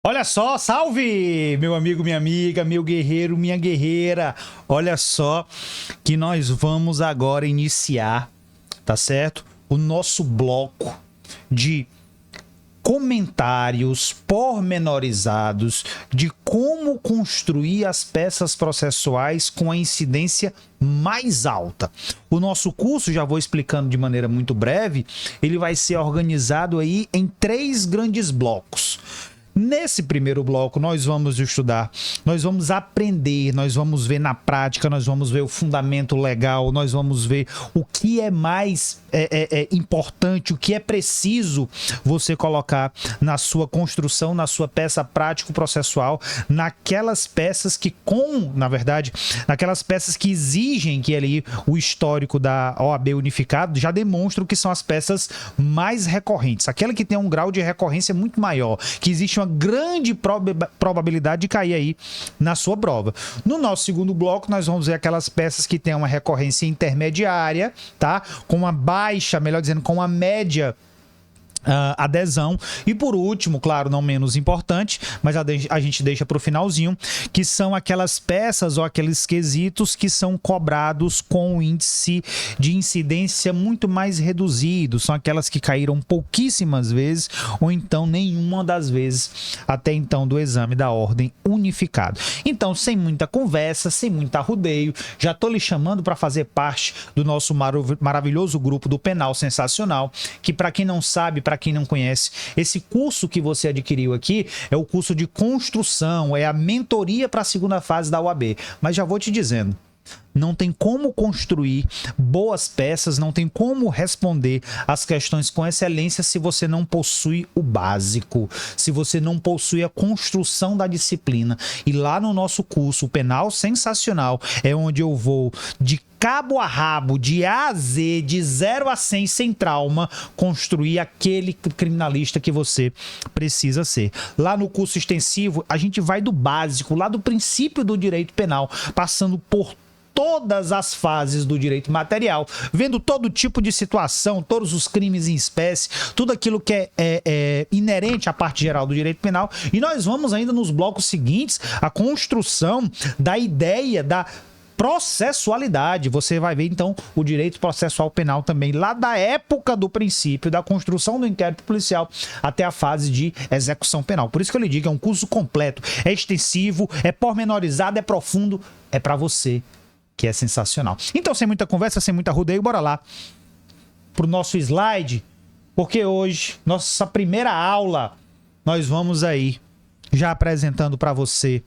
Olha só, salve, meu amigo, minha amiga, meu guerreiro, minha guerreira. Olha só que nós vamos agora iniciar, tá certo? O nosso bloco de comentários pormenorizados de como construir as peças processuais com a incidência mais alta. O nosso curso, já vou explicando de maneira muito breve, ele vai ser organizado aí em 3 grandes blocos. Nesse primeiro bloco, nós vamos estudar, nós vamos aprender, nós vamos ver na prática, nós vamos ver o fundamento legal, nós vamos ver o que é mais importante, o que é preciso você colocar na sua construção, na sua peça prático-processual, naquelas peças que na verdade, naquelas peças que exigem que ali o histórico da OAB unificado já demonstra que são as peças mais recorrentes, aquela que tem um grau de recorrência muito maior, que existe uma grande probabilidade de cair aí na sua prova. No nosso segundo bloco, nós vamos ver aquelas peças que têm uma recorrência intermediária, tá? Com uma baixa, melhor dizendo, com uma média adesão. E por último, claro, não menos importante, mas a gente deixa para o finalzinho, que são aquelas peças ou aqueles quesitos que são cobrados com um índice de incidência muito mais reduzido, são aquelas que caíram pouquíssimas vezes ou então nenhuma das vezes até então do exame da ordem unificado. Então, sem muita conversa, sem muito arrudeio, já tô lhe chamando para fazer parte do nosso maravilhoso grupo do Penal Sensacional, que para quem não sabe, para quem não conhece, esse curso que você adquiriu aqui é o curso de construção, é a mentoria para a segunda fase da UAB. Mas já vou te dizendo, não tem como construir boas peças, não tem como responder as questões com excelência se você não possui o básico, se você não possui a construção da disciplina. E lá no nosso curso, o Penal Sensacional, é onde eu vou de cabo a rabo, de A a Z, de 0 a 100, sem trauma, construir aquele criminalista que você precisa ser. Lá no curso extensivo, a gente vai do básico, lá do princípio do direito penal, passando por todas as fases do direito material, vendo todo tipo de situação, todos os crimes em espécie, tudo aquilo que é inerente à parte geral do direito penal. E nós vamos ainda nos blocos seguintes a construção da ideia da processualidade. Você vai ver então o direito processual penal também lá da época do princípio da construção do inquérito policial até a fase de execução penal. Por isso que eu lhe digo, é um curso completo, é extensivo, é pormenorizado, é profundo, é para você que é sensacional. Então, sem muita conversa, sem muita rodeio, bora lá pro nosso slide, porque hoje, nossa primeira aula, nós vamos aí já apresentando para você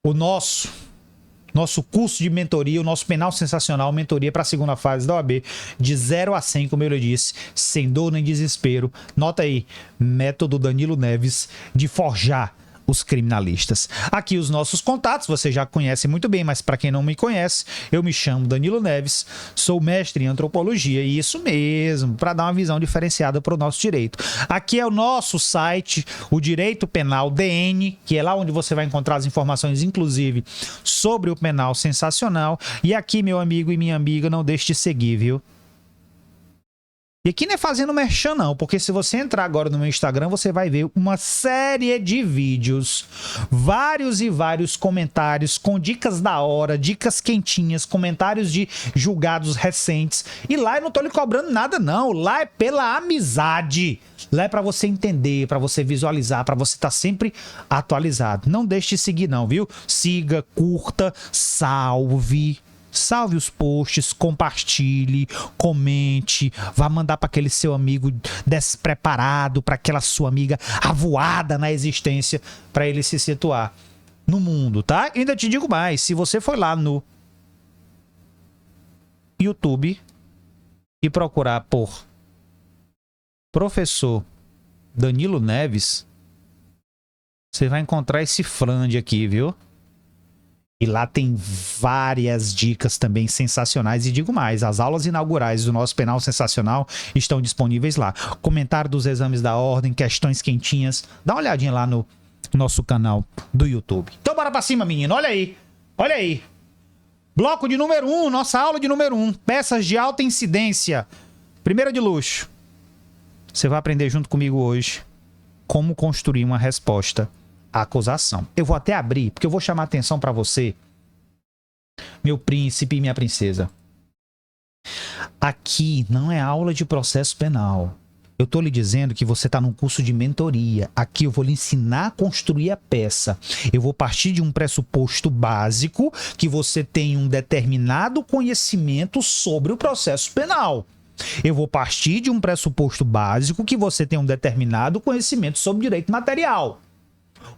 o nosso curso de mentoria, o nosso Penal Sensacional, mentoria para a segunda fase da OAB, de 0 a 100, como eu disse, sem dor nem desespero. Nota aí, método Danilo Neves de forjar os criminalistas. Aqui os nossos contatos, você já conhece muito bem, mas para quem não me conhece, eu me chamo Danilo Neves, sou mestre em antropologia, e isso mesmo, para dar uma visão diferenciada para o nosso direito. Aqui é o nosso site, o Direito Penal DN, que é lá onde você vai encontrar as informações, inclusive, sobre o penal sensacional. E aqui, meu amigo e minha amiga, não deixe de seguir, viu? E aqui não é fazendo merchan não, porque se você entrar agora no meu Instagram, você vai ver uma série de vídeos, vários e vários comentários com dicas da hora, dicas quentinhas, comentários de julgados recentes. E lá eu não tô lhe cobrando nada não, lá é pela amizade. Lá é para você entender, para você visualizar, para você estar sempre atualizado. Não deixe de seguir não, viu? Siga, curta, salve os posts, compartilhe, comente, vá mandar para aquele seu amigo despreparado, para aquela sua amiga avoada na existência, para ele se situar no mundo, tá? E ainda te digo mais, se você for lá no YouTube e procurar por Professor Danilo Neves, você vai encontrar esse frande aqui, viu? E lá tem várias dicas também sensacionais. E digo mais, as aulas inaugurais do nosso Penal Sensacional estão disponíveis lá. Comentário dos exames da ordem, questões quentinhas. Dá uma olhadinha lá no nosso canal do YouTube. Então bora pra cima, menino. Olha aí. Olha aí. Bloco de número 1, nossa aula de número 1. Peças de alta incidência. Primeira de luxo. Você vai aprender junto comigo hoje como construir uma resposta à acusação. Eu vou até abrir, porque eu vou chamar atenção para você, meu príncipe e minha princesa. Aqui não é aula de processo penal. Eu estou lhe dizendo que você está num curso de mentoria. Aqui eu vou lhe ensinar a construir a peça. Eu vou partir de um pressuposto básico que você tem um determinado conhecimento sobre o processo penal. Eu vou partir de um pressuposto básico que você tem um determinado conhecimento sobre direito material.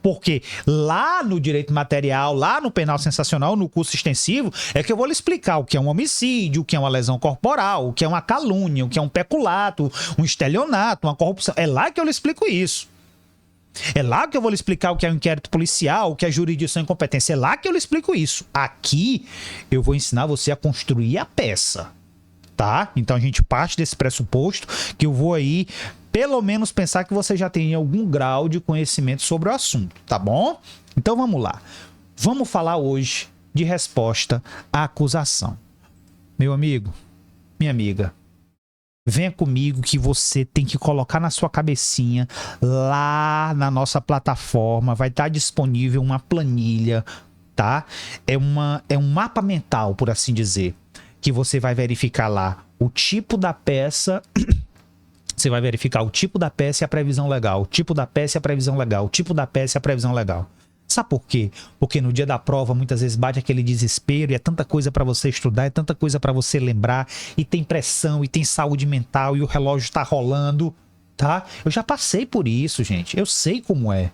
Porque lá no direito material, lá no penal sensacional, no curso extensivo, é que eu vou lhe explicar o que é um homicídio, o que é uma lesão corporal, o que é uma calúnia, o que é um peculato, um estelionato, uma corrupção. É lá que eu lhe explico isso. É lá que eu vou lhe explicar o que é um inquérito policial, o que é jurisdição e incompetência. É lá que eu lhe explico isso. Aqui eu vou ensinar você a construir a peça. Tá? Então a gente parte desse pressuposto que eu vou aí pelo menos pensar que você já tem algum grau de conhecimento sobre o assunto, tá bom? Então vamos lá. Vamos falar hoje de resposta à acusação. Meu amigo, minha amiga, venha comigo que você tem que colocar na sua cabecinha, lá na nossa plataforma, vai estar disponível uma planilha, tá? É um mapa mental, por assim dizer, que você vai verificar lá o tipo da peça. Você vai verificar o tipo da peça e a previsão legal. O tipo da peça e a previsão legal. O tipo da peça e a previsão legal. Sabe por quê? Porque no dia da prova muitas vezes bate aquele desespero e é tanta coisa para você estudar, é tanta coisa para você lembrar, e tem pressão, e tem saúde mental, e o relógio tá rolando, tá? Eu já passei por isso, gente. Eu sei como é.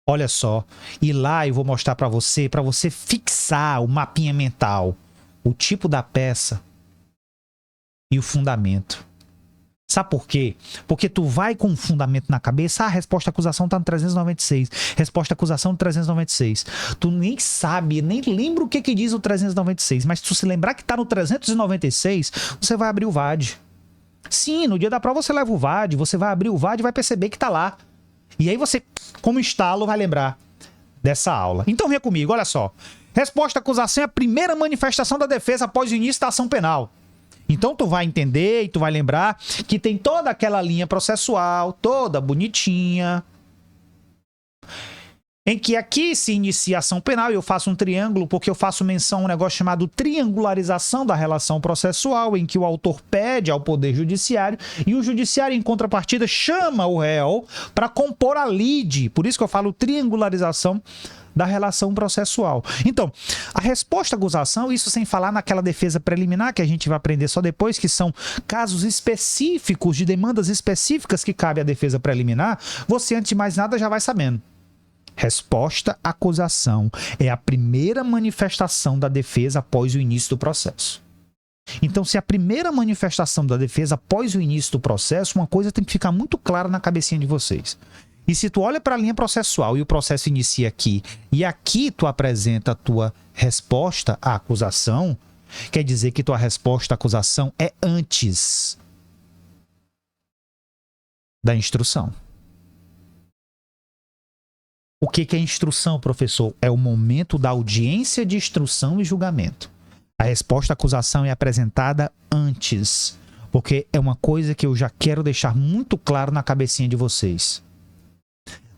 Olha só. E lá eu vou mostrar para você fixar o mapinha mental. O tipo da peça e o fundamento. Sabe por quê? Porque tu vai com um fundamento na cabeça, a resposta à acusação tá no 396, resposta à acusação no 396. Tu nem sabe, nem lembra o que diz o 396, mas se tu se lembrar que tá no 396, você vai abrir o VAD. Sim, no dia da prova você leva o VAD, você vai abrir o VAD e vai perceber que tá lá. E aí você, como estalo, vai lembrar dessa aula. Então venha comigo, olha só. Resposta à acusação é a primeira manifestação da defesa após o início da ação penal. Então tu vai entender e tu vai lembrar que tem toda aquela linha processual, toda bonitinha, em que aqui se inicia a ação penal, e eu faço um triângulo porque eu faço menção a um negócio chamado triangularização da relação processual, em que o autor pede ao Poder Judiciário e o Judiciário, em contrapartida, chama o réu para compor a lide. Por isso que eu falo triangularização da relação processual. Então, a resposta à acusação, isso sem falar naquela defesa preliminar, que a gente vai aprender só depois, que são casos específicos, de demandas específicas que cabe à defesa preliminar, você, antes de mais nada, já vai sabendo. Resposta à acusação é a primeira manifestação da defesa após o início do processo. Então, se a primeira manifestação da defesa após o início do processo, uma coisa tem que ficar muito clara na cabecinha de vocês. E se tu olha para a linha processual e o processo inicia aqui, e aqui tu apresenta a tua resposta à acusação, quer dizer que tua resposta à acusação é antes da instrução. O que é instrução, professor? É o momento da audiência de instrução e julgamento. A resposta à acusação é apresentada antes, porque é uma coisa que eu já quero deixar muito claro na cabecinha de vocês.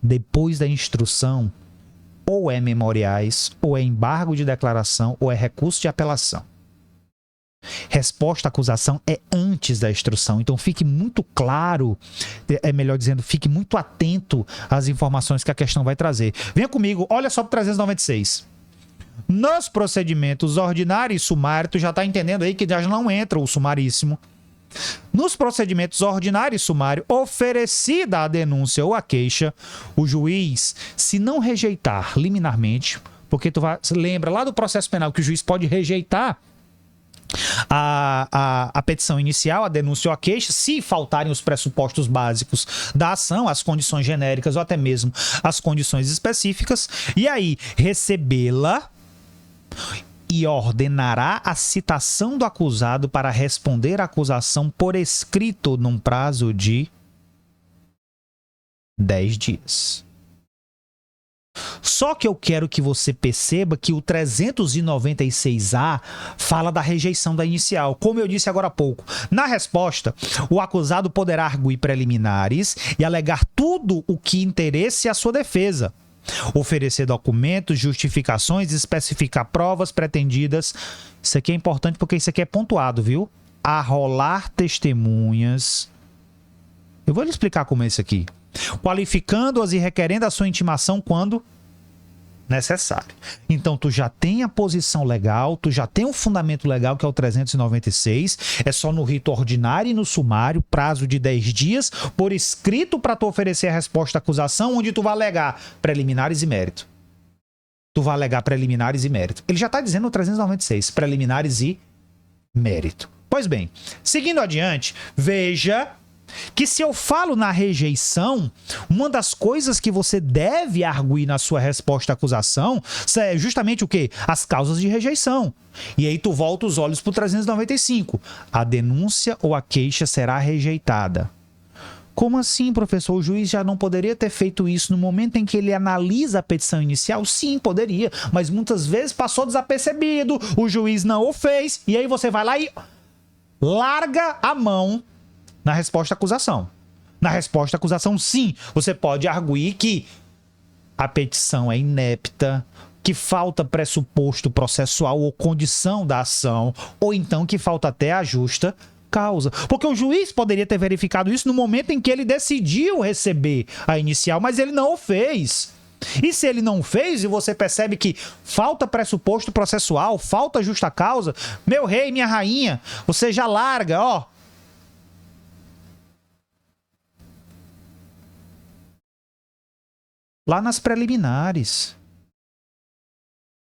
Depois da instrução, ou é memoriais, ou é embargo de declaração, ou é recurso de apelação. Resposta à acusação é antes da instrução. Então fique muito claro, é melhor dizendo, fique muito atento às informações que a questão vai trazer. Venha comigo, olha só para o 396. Nos procedimentos ordinário e sumário, tu já está entendendo aí que já não entra o sumaríssimo. Nos procedimentos ordinário e sumário, oferecida a denúncia ou a queixa, o juiz, se não rejeitar liminarmente, porque tu lembra lá do processo penal que o juiz pode rejeitar a petição inicial, a denúncia ou a queixa, se faltarem os pressupostos básicos da ação, as condições genéricas ou até mesmo as condições específicas, e aí recebê-la e ordenará a citação do acusado para responder à acusação por escrito num prazo de 10 dias. Só que eu quero que você perceba que o 396A fala da rejeição da inicial. Como eu disse agora há pouco, na resposta, o acusado poderá arguir preliminares e alegar tudo o que interesse à sua defesa, oferecer documentos, justificações, especificar provas pretendidas. Isso aqui é importante porque isso aqui é pontuado, viu? Arrolar testemunhas. Eu vou lhe explicar como é isso aqui. Qualificando-as e requerendo a sua intimação quando necessário. Então, tu já tem a posição legal, tu já tem um fundamento legal, que é o 396, é só no rito ordinário e no sumário, prazo de 10 dias, por escrito para tu oferecer a resposta à acusação, onde tu vai alegar preliminares e mérito. Tu vai alegar preliminares e mérito. Ele já está dizendo no 396, preliminares e mérito. Pois bem, seguindo adiante, veja que se eu falo na rejeição, uma das coisas que você deve arguir na sua resposta à acusação é justamente o quê? As causas de rejeição. E aí tu volta os olhos para o 395. A denúncia ou a queixa será rejeitada. Como assim, professor? O juiz já não poderia ter feito isso no momento em que ele analisa a petição inicial? Sim, poderia, mas muitas vezes passou desapercebido, o juiz não o fez, e aí você vai lá e larga a mão na resposta à acusação. Na resposta à acusação, sim, você pode arguir que a petição é inepta, que falta pressuposto processual ou condição da ação, ou então que falta até a justa causa. Porque o juiz poderia ter verificado isso no momento em que ele decidiu receber a inicial, mas ele não o fez. E se ele não fez, e você percebe que falta pressuposto processual, falta justa causa, meu rei, minha rainha, você já larga, ó. Lá nas preliminares.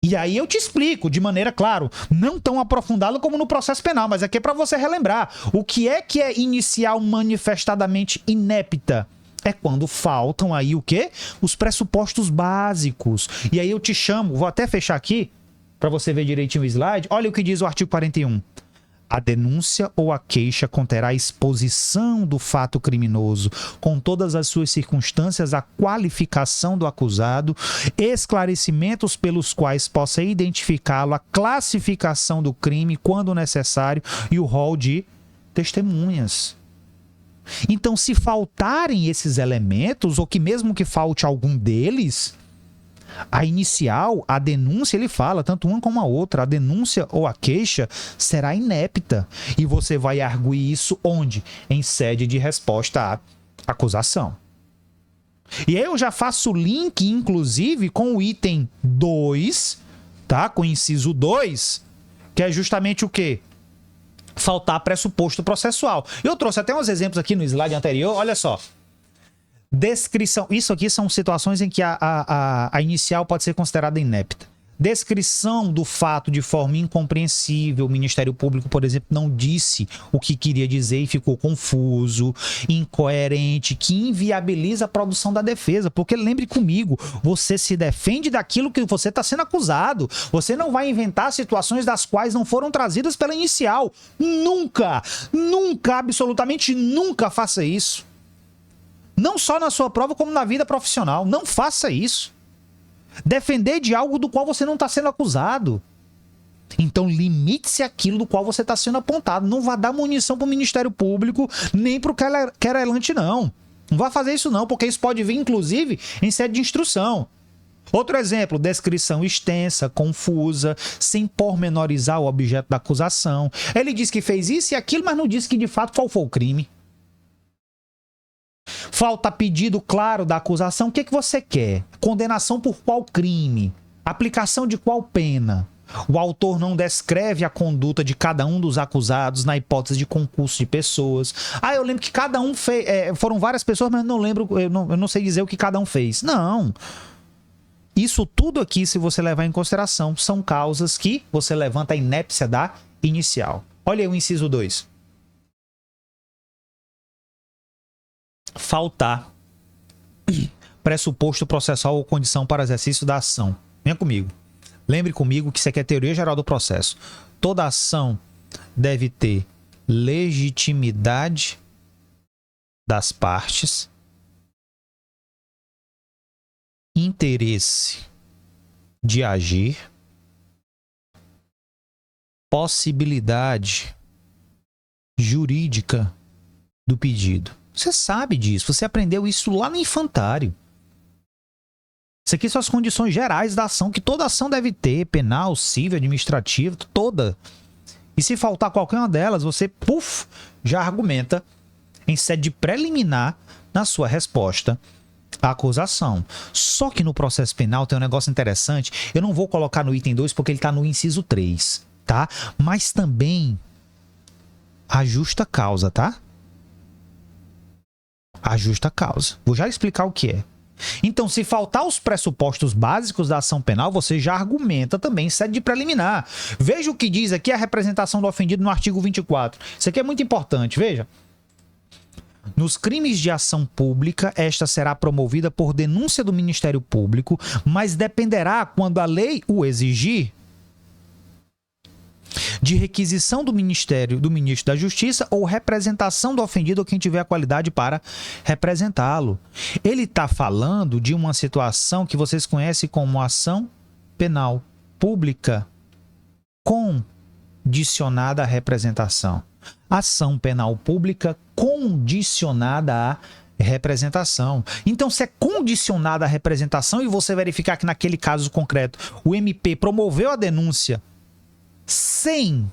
E aí eu te explico de maneira, claro, não tão aprofundada como no processo penal, mas aqui é para você relembrar. O que é inicial manifestadamente inepta? É quando faltam aí o quê? Os pressupostos básicos. E aí eu te chamo, vou até fechar aqui, para você ver direitinho o slide. Olha o que diz o artigo 41. A denúncia ou a queixa conterá a exposição do fato criminoso, com todas as suas circunstâncias, a qualificação do acusado, esclarecimentos pelos quais possa identificá-lo, a classificação do crime, quando necessário, e o rol de testemunhas. Então, se faltarem esses elementos, ou que mesmo que falte algum deles, a inicial, a denúncia, ele fala, tanto uma como a outra, a denúncia ou a queixa será inepta. E você vai arguir isso onde? Em sede de resposta à acusação. E aí eu já faço o link, inclusive, com o item 2, tá? Com o inciso 2, que é justamente o quê? Faltar pressuposto processual. Eu trouxe até uns exemplos aqui no slide anterior, olha só. Descrição. Isso aqui são situações em que a inicial pode ser considerada inepta. Descrição do fato de forma incompreensível. O Ministério Público, por exemplo, não disse o que queria dizer e ficou confuso, incoerente, que inviabiliza a produção da defesa. Porque lembre comigo, você se defende daquilo que você está sendo acusado. Você não vai inventar situações das quais não foram trazidas pela inicial. Nunca, nunca, absolutamente nunca faça isso. Não só na sua prova, como na vida profissional. Não faça isso. Defender de algo do qual você não está sendo acusado. Então, limite-se àquilo do qual você está sendo apontado. Não vá dar munição para o Ministério Público, nem para o querelante, não. Não vá fazer isso, não, porque isso pode vir, inclusive, em sede de instrução. Outro exemplo, descrição extensa, confusa, sem pormenorizar o objeto da acusação. Ele diz que fez isso e aquilo, mas não disse que, de fato, qual foi o crime. Falta pedido claro da acusação. O que você quer? Condenação por qual crime? Aplicação de qual pena? O autor não descreve a conduta de cada um dos acusados na hipótese de concurso de pessoas. Eu lembro que cada um fez... foram várias pessoas, mas não lembro, eu não sei dizer o que cada um fez. Não. Isso tudo aqui, se você levar em consideração, são causas que você levanta a inépcia da inicial. Olha aí o inciso 2. Faltar pressuposto processual ou condição para exercício da ação. Venha comigo. Lembre comigo que isso aqui é teoria geral do processo. Toda ação deve ter legitimidade das partes, interesse de agir, possibilidade jurídica do pedido. Você sabe disso, você aprendeu isso lá no infantário. Isso aqui são as condições gerais da ação, que toda ação deve ter, penal, civil, administrativa, toda. E se faltar qualquer uma delas, você, já argumenta em sede preliminar na sua resposta à acusação. Só que no processo penal tem um negócio interessante, eu não vou colocar no item 2 porque ele está no inciso 3, tá? Mas também a justa causa, tá? A justa causa. Vou já explicar o que é. Então, se faltar os pressupostos básicos da ação penal, você já argumenta também em sede de preliminar. Veja o que diz aqui a representação do ofendido no artigo 24. Isso aqui é muito importante, veja. Nos crimes de ação pública, esta será promovida por denúncia do Ministério Público, mas dependerá, quando a lei o exigir, de requisição do Ministro da Justiça ou representação do ofendido ou quem tiver a qualidade para representá-lo. Ele está falando de uma situação que vocês conhecem como ação penal pública condicionada à representação. Ação penal pública condicionada à representação. Então, se é condicionada à representação e você verificar que naquele caso concreto o MP promoveu a denúncia sem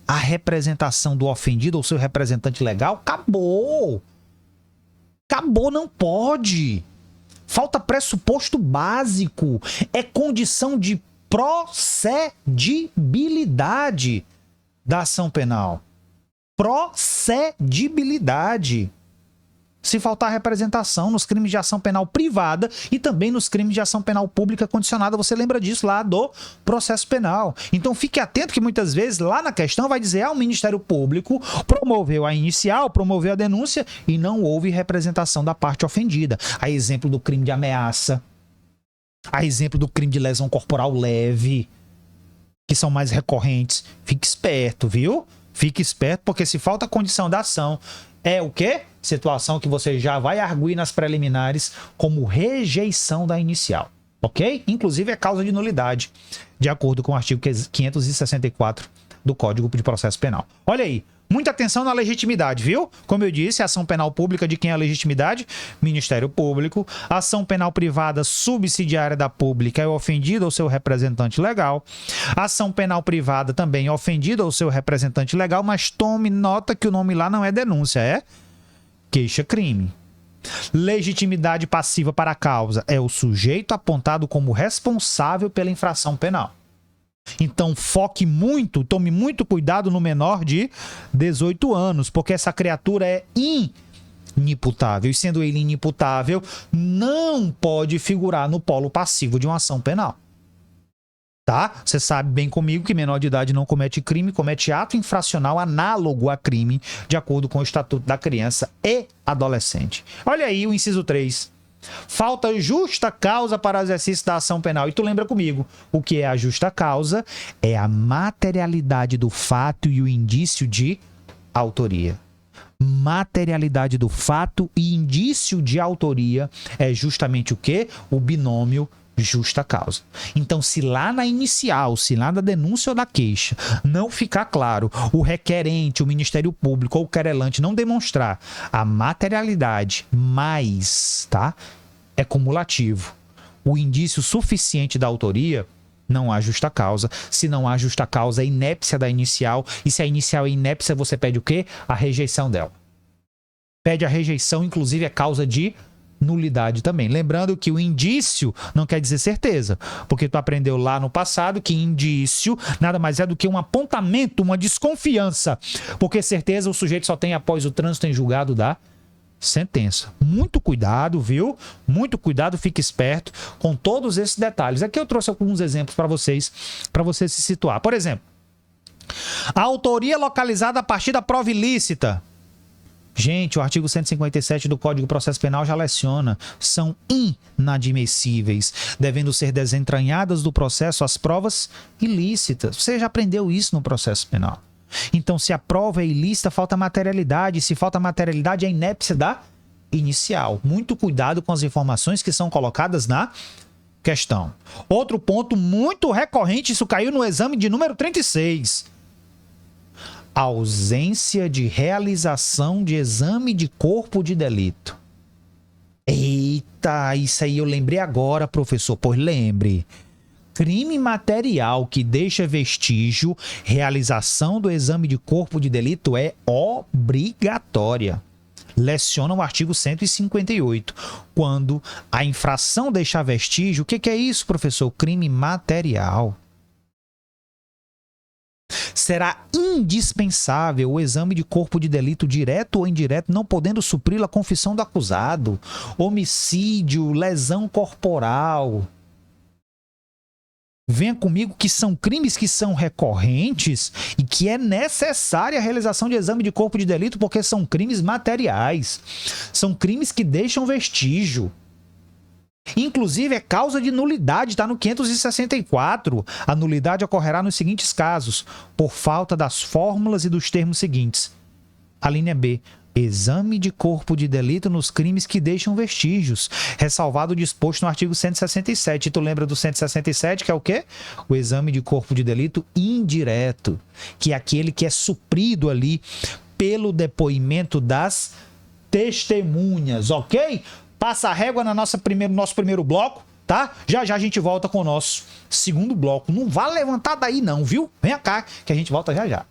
a representação do ofendido ou seu representante legal, acabou. Acabou, não pode. Falta pressuposto básico. É condição de procedibilidade da ação penal. Procedibilidade. Se faltar representação nos crimes de ação penal privada e também nos crimes de ação penal pública condicionada, você lembra disso lá do processo penal. Então fique atento que muitas vezes lá na questão vai dizer o Ministério Público promoveu a inicial, promoveu a denúncia e não houve representação da parte ofendida. A exemplo do crime de ameaça, a exemplo do crime de lesão corporal leve, que são mais recorrentes. Fique esperto, viu? Fique esperto, porque se falta a condição da ação, é o quê? Situação que você já vai arguir nas preliminares como rejeição da inicial, ok? Inclusive é causa de nulidade, de acordo com o artigo 564 do Código de Processo Penal. Olha aí, muita atenção na legitimidade, viu? Como eu disse, ação penal pública de quem é a legitimidade? Ministério Público. Ação penal privada subsidiária da pública é o ofendido ou seu representante legal. Ação penal privada também ofendido ou seu representante legal, mas tome nota que o nome lá não é denúncia, é queixa-crime. Legitimidade passiva para a causa é o sujeito apontado como responsável pela infração penal. Então foque muito, tome muito cuidado no menor de 18 anos, porque essa criatura é inimputável. E sendo ele inimputável, não pode figurar no polo passivo de uma ação penal. Tá? Você sabe bem comigo que menor de idade não comete crime, comete ato infracional análogo a crime, de acordo com o Estatuto da Criança e Adolescente. Olha aí o inciso 3. Falta justa causa para o exercício da ação penal. E tu lembra comigo, o que é a justa causa? É a materialidade do fato e o indício de autoria. Materialidade do fato e indício de autoria é justamente o quê? O binômio justa causa. Então, se lá na inicial, se lá na denúncia ou na queixa, não ficar claro, o requerente, o Ministério Público ou o querelante não demonstrar a materialidade, mas, tá? É cumulativo. O indício suficiente da autoria, não há justa causa. Se não há justa causa, é inépcia da inicial. E se a inicial é inépcia, você pede o quê? A rejeição dela. Pede a rejeição, inclusive é causa de nulidade também. Lembrando que o indício não quer dizer certeza, porque tu aprendeu lá no passado que indício nada mais é do que um apontamento, uma desconfiança, porque certeza o sujeito só tem após o trânsito em julgado da sentença. Muito cuidado, viu? Muito cuidado, fique esperto com todos esses detalhes. Aqui eu trouxe alguns exemplos para você se situar. Por exemplo, a autoria localizada a partir da prova ilícita. Gente, o artigo 157 do Código de Processo Penal já leciona. São inadmissíveis, devendo ser desentranhadas do processo as provas ilícitas. Você já aprendeu isso no processo penal. Então, se a prova é ilícita, falta materialidade. Se falta materialidade, é inépcia da inicial. Muito cuidado com as informações que são colocadas na questão. Outro ponto muito recorrente, isso caiu no exame de número 36. Ausência de realização de exame de corpo de delito. Eita, isso aí eu lembrei agora, professor. Pois lembre. Crime material que deixa vestígio, realização do exame de corpo de delito é obrigatória. Leciona o artigo 158. Quando a infração deixar vestígio, o que é isso, professor? Crime material. Será indispensável o exame de corpo de delito direto ou indireto, não podendo suprir a confissão do acusado. Homicídio, lesão corporal. Venha comigo que são crimes que são recorrentes e que é necessária a realização de exame de corpo de delito porque são crimes materiais. São crimes que deixam vestígio. Inclusive é causa de nulidade, está no 564. A nulidade ocorrerá nos seguintes casos: por falta das fórmulas e dos termos seguintes. A linha B. Exame de corpo de delito nos crimes que deixam vestígios, ressalvado o disposto no artigo 167. E tu lembra do 167, que é o quê? O exame de corpo de delito indireto, que é aquele que é suprido ali pelo depoimento das testemunhas, ok? Passa a régua no nosso primeiro bloco, tá? Já já a gente volta com o nosso segundo bloco. Não vá levantar daí não, viu? Venha cá que a gente volta já já.